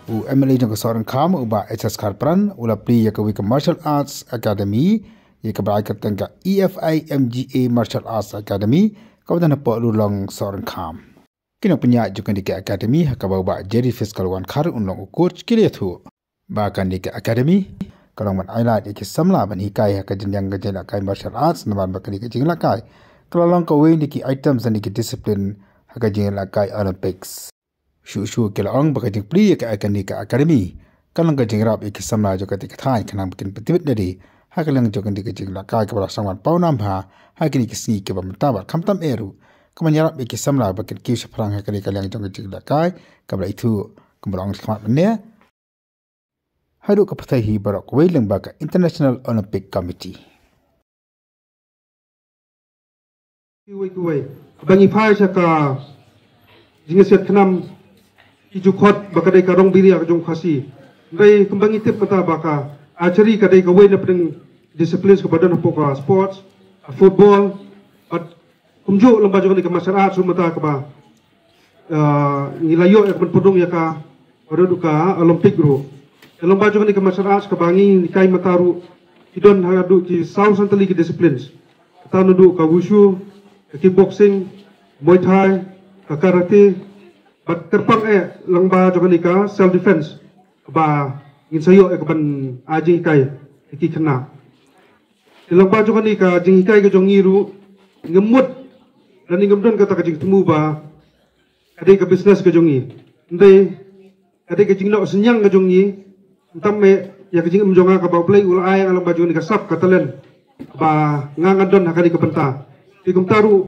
MLA jong Sohryngkham uba HS Karpran ula Plie ya kawi Martial Arts Academy ya kabrai kateng ka EFI MGA Martial Arts Academy kawadan po lulong Sohryngkham. Kina punya jukan di Academy hakaba ba Jerry Fiscal Wan Khar unlong coach kiliathu. Ba kan di Academy kalong man aila di samla ban hikai hakajin yang gajela kai martial arts naman ba kan di jingla kai kalong kawi di items dan di discipline hakajin la kai Olympics. Shu kelong bakajing Plie ka akan di Academy kalong gajing rap iki samla jo katik thai kanang bikin petibit dari hakalang jo kan di jingla kai kabala sangwan paunam ha hakini kisni ke bamtabar kamtam eru kamanyarap iki samla bakin kiu saprang hakali kalang jo jingla kai kabla itu kambalong khmat ne Haru kapatahi barak wailang baka International Olympic Committee. Kuwai bangi phai saka jingeset khnam ijukot baka dai karong biri ak jong khasi dai kembangi tip kata baka archery ka dai kawai na peng disciplines kepada na poka sports football at kumjo lamba jong ni ka martial arts sumata ka ba nilayo ek pudong ya ka odo ka Olympic group dalam baju ni martial arts kebangi nikai mataru idon hadu ki south central ki disciplines kita nudu ka wushu kickboxing muay thai karate bat terpang lang baju ni ka self defense ba ngin sayo ban aji kai ki kena dalam baju ni ka jing kai ke jongiru ngemut dan ngemdon kata ka jing temu ba ade ka business ke jongi ndai ade ka jing no senyang ke jongi tamme ya kejing mjonga ka ba play ula ay alang baju ni kasap katalen ba ngangadon hakali ka penta ikum taru